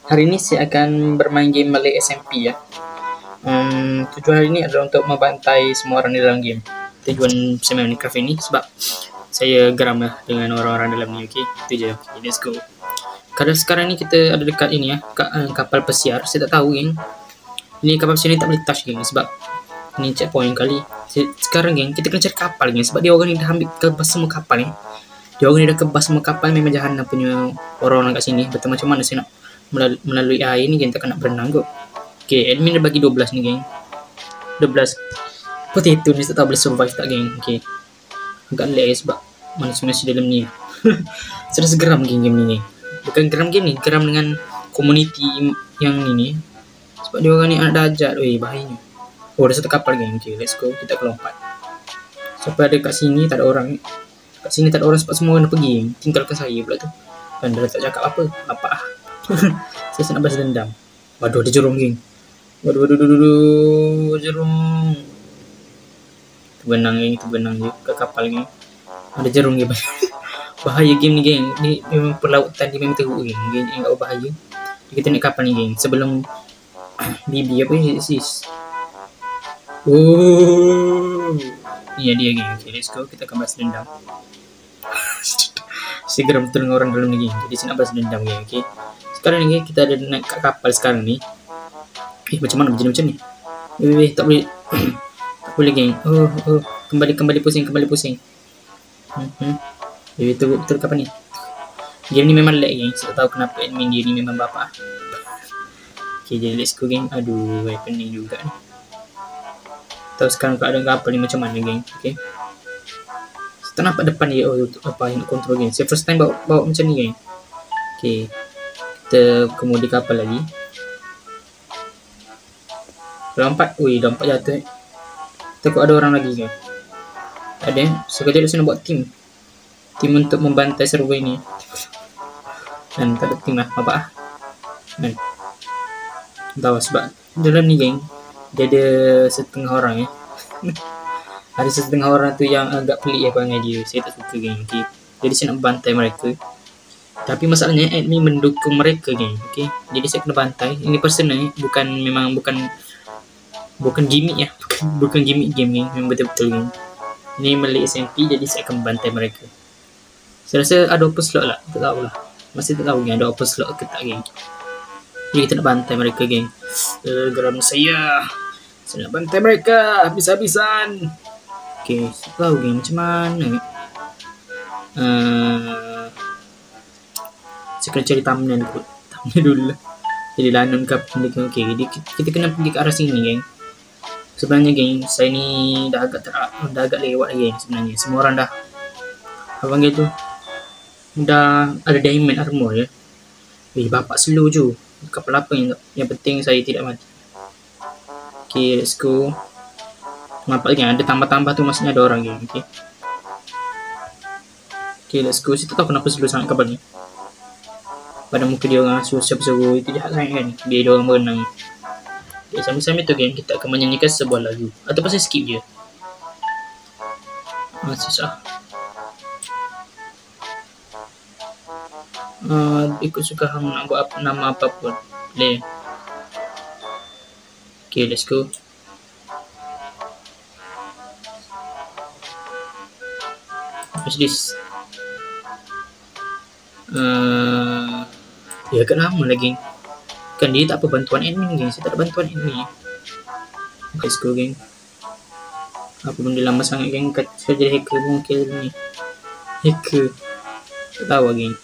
Hari ini saya akan bermain game Malay SMP ya. Tujuan hari ini adalah untuk membantai semua orang di dalam game. Tujuan saya main Minecraft ini sebab saya geram lah dengan orang-orang dalam ni. Okay, itu je. Okay, let's go. Kalau sekarang ni kita ada dekat ini ya, kapal pesiar. Saya tak tahu geng. Ini kapal pesiar ni tak boleh touch geng sebab ni checkpoint kali. Sekarang geng kita kena cari kapal geng sebab dia orang ni dah ambil kebas semua kapal ni. Dia orang ni dah kebas semua kapal, memang jahanam punya orang-orang kat sini. Betul macam mana saya nak melalui air ni geng, takkan nak berenang kot. Okay, admin dah bagi 12 ni geng. 12 potato ni tak tahu boleh survive tak geng. Okay, agak lag sebab manusia-manusia dalam ni. Saya rasa geram game ni geng. Bukan geram game ni, geram dengan community yang ni. Sebab dia orang ni anak dajat. Weh, bahayanya. Oh, ada satu kapal geng. Okay, let's go. Kita akan lompat. Sampai ada kat sini tak ada orang. Kat sini tak ada orang sebab semua orang dah pergi. Tinggalkan saya pula tu. Dan dia tak cakap apa. Apa ah. Saya nak balas dendam. Waduh, ada jerung geng. Waduh, jerung. Terbenang geng, terbenang je kat kapal geng. Ada jerung geng. Bahaya game ni geng. Ni memang perlautan dia memang teruk geng. Geng enggak berbahaya. Kita naik kapal ni geng. Sebelum BB apa ni sis. Oh. Ni dia geng. Okay, let's go. Kita akan balas dendam. Saya geram betul dengan orang dalam ni geng. Jadi saya nak balas dendam geng. Okay. Sekarang ni kita ada naik kat kapal sekarang ni. Macam mana berjadi macam ni? Tak boleh. Tak boleh geng. Oh. Kembali pusing. Betul kapal ni. Game ni memang lag geng. Saya tak tahu kenapa admin dia ni memang bapa. Okay, jadi let's go geng. Aduh, pening juga ni. Tahu sekarang keadaan kapal ni macam mana geng. Okay. Saya tak nampak depan dia. Oh, apa yang nak control geng. Saya first time bawa macam ni geng. Okay. Kita kemudi kapal lagi. Lompat. Ui, lompat jatuh. Takut ada orang lagi geng. Tak ada. Sekejap saya nak buat tim untuk membantai server ini. Dan tak ada tim lah. Apa ah. Dan tahu sebab dalam ni geng dia ada setengah orang ya. Ada setengah orang tu yang agak pelik ya perangai dia. Saya tak suka geng. Okay. Jadi saya nak bantai mereka. Tapi masalahnya admin mendukung mereka geng. Okay. Jadi saya kena bantai. Ini personal bukan gimmick ya. Bukan gimmick game geng. Memang betul-betul geng. Ini Malay SMP, jadi saya akan bantai mereka. Saya rasa ada open slot lah. Tak tahu lah. Masih tak tahu geng ada open slot ke tak geng. Jadi kita nak bantai mereka geng. Geram saya. Saya nak bantai mereka habis-habisan. Okay, saya tahu geng macam mana. Saya kena cari thumbnail dulu lah. Jadi lanun ke apa. Okay, jadi kita kena pergi ke arah sini geng. Sebenarnya geng, saya ni dah agak lewat geng sebenarnya. Semua orang dah apa panggil tu, dah ada diamond armor ya. Bapak slow je. Kapal apa yang penting saya tidak mati. Okay, let's go. Nampak geng, ada tambah-tambah tu maksudnya ada orang geng. Okay, let's go. Saya tak tahu kenapa slow sangat kapal ni. Pada muka dia orang suruh itu jahat sangat kan. Dia orang berenang. Okay, sambil-sambil tu geng kita akan menyanyikan sebuah lagu. Atau pasal skip je. Susah. Ikut suka hang nak buat nama apapun. Boleh. Okay, let's go. What's this? Ya agak lama lagi. Kan dia tak apa bantuan admin geng. Saya tak ada bantuan admin. Let's go geng. Apa benda lama sangat geng. Saya jadi hacker mungkin ni. Hacker. Tak tahu geng.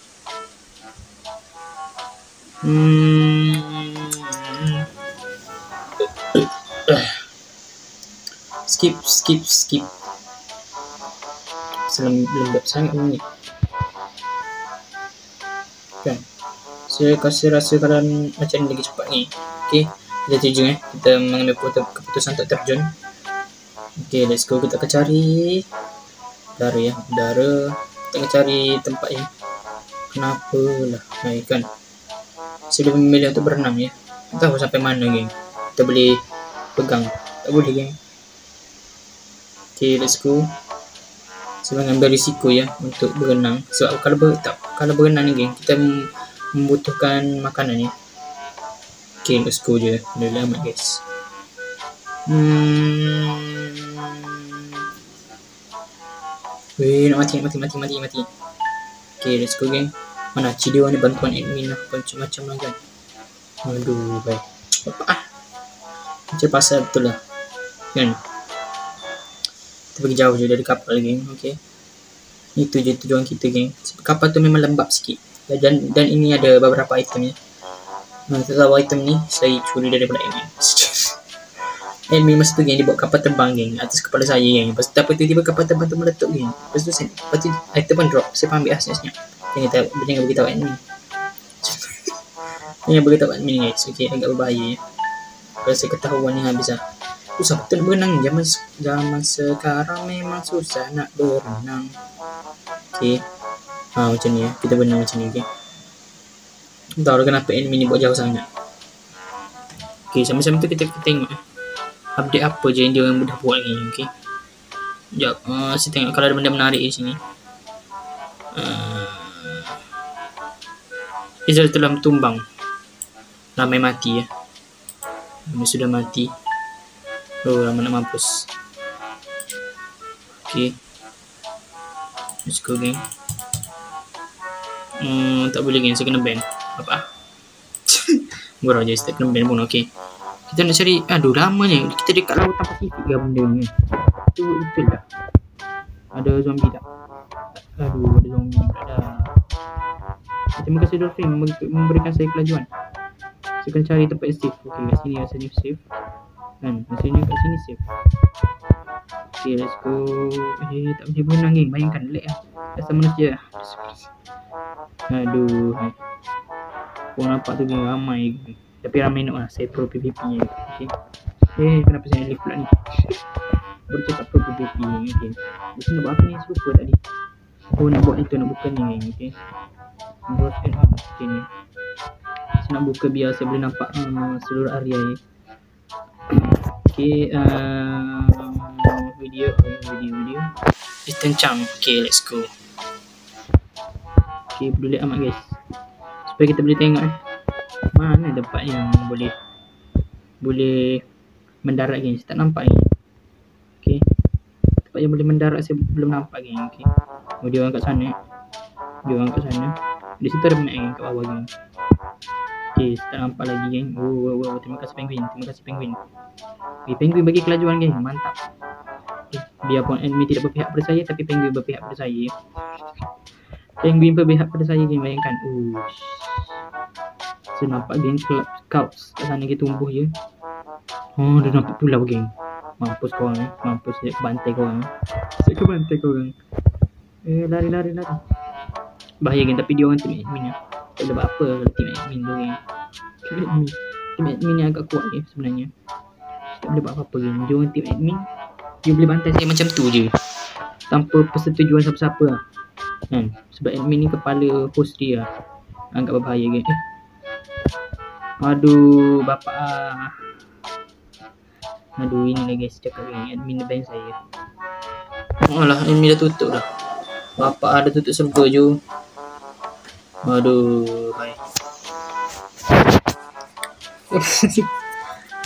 Skip. Lembab sangat ni. Kan. Saya rasa kalian macam ni lagi cepat ni. Okay, kita terjun kita mengambil keputusan untuk terjun. Okay, let's go. Kita akan cari udara. Kita akan cari tempat yang kenapa lah kan. Saya dah memilih untuk berenang ya. Tak tahu sampai mana geng kita boleh pegang. Tak boleh geng. Okay, let's go. Saya mengambil risiko ya untuk berenang. Sebab kalau berenang ni geng, kita membutuhkan makanan ya. Okay, let's go je. Dah lama guys. Weh, nak mati. Okay, let's go geng. Mana Cidio ni bantuan admin lah, macam-macam lah kan. Aduh, baik. Macam pasal betul lah kan. Kita pergi jauh je dari kapal geng. Okay, itu je tujuan kita geng. Kapal tu memang lembab sikit. Dan ini ada beberapa item ya. Satu item ni saya curi daripada admin. Admin masa tu geng, dia buat kapal terbang geng atas kepala saya geng. Lepas tu tiba-tiba kapal terbang tu meletup geng. Lepas tu item pun drop. Saya ambil senyap. Jangan beritahu admin. Jangan beritahu admin guys. Okay, agak berbahaya ya. Kalau saya ketahuan ni habis lah. Susah betul berenang. Zaman sekarang memang susah nak berenang. Okay, macam ni ya. Kita berenang macam ni. Okay, tak tahu kenapa admin ni buat jauh sangat. Okay, sama-sama tu kita tengok update apa je yang dia dah buat ni. Okay, sekejap. Saya tengok kalau ada benda menarik di sini. Israel telah tumbang. Ramai mati ya. Ramai sudah mati. Oh, ramai nak mampus. Okay, let's go geng. Tak boleh geng, saya kena ban. Apa? Gurau je, saya kena ban pun. Okay, kita nak cari. Aduh, lamanya. Kita dekat lautan Pasifik ke benda ni. Itu betul tak? Ada zombie tak? Aduh, ada zombie tak ada. Terima kasih Dolphin memberikan saya kelajuan. Saya akan cari tempat yang safe. Okay, kat sini rasanya safe kan. Rasanya kat sini safe. Okay, let's go. Tak boleh berenang geng. Bayangkan lag lah. Rasa manusia. Aduh, korang nampak tu geng, ramai geng. Tapi ramai nak lah. Saya pro PVP je. Okay, kenapa saya live pula ni? Baru cakap pro PVP geng. Okay, saya nak buat apa ni? Saya lupa tadi. Nak buat itu, nak buka ni geng. Okay, okay ni. Saya nak buka biar saya boleh nampak seluruh area ni. Okay, video ditencang. Okay, let's go. Okay, peduli amat guys, supaya kita boleh tengok mana tempat yang boleh mendarat geng. Saya tak nampak ni. Okay, tempat yang boleh mendarat saya belum nampak geng. Okay, dia orang kat sana. Di situ ada banyak geng kat bawah geng. Okay, saya tak nampak lagi geng. Oh, terima kasih penguin. Okay, penguin bagi kelajuan geng, mantap. Okay, biarpun admin tidak berpihak pada saya, tapi penguin berpihak pada saya. Penguin berpihak pada saya geng, bayangkan. Saya nampak geng scouts kat sana kita tumbuh je. Oh, dia nampak pulau geng. Mampus korang mampus saya bantai korang. Lari. Bahaya geng, tapi dia orang team admin lah. Tak boleh buat apa kalau team admin tu geng. Team admin ni agak kuat je sebenarnya. Tak boleh buat apa-apa geng. Dia orang team admin, dia boleh bantai saya macam tu je, tanpa persetujuan siapa-siapa lah kan. Sebab admin ni kepala host dia lah. Agak berbahaya geng. Aduh, bapak Aduh, ini lah guys, cakap geng, admin ban saya. Alah, admin dah tutup dah. Bapak ada tutup server je. Aduh, baik.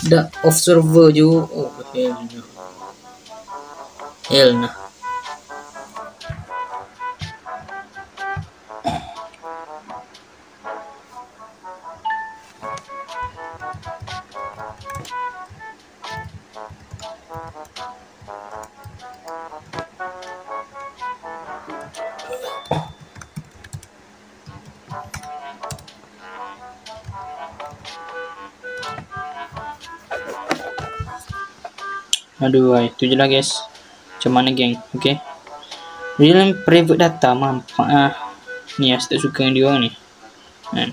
Dah off server je. Oh, hell nah. Aduh, itu je lah guys. Macam mana geng. Okay, real private data mampak ni lah, saya tak suka dengan dia orang ni kan.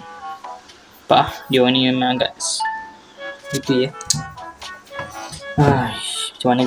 Dia orang ni memang agak itu ya. Macam mana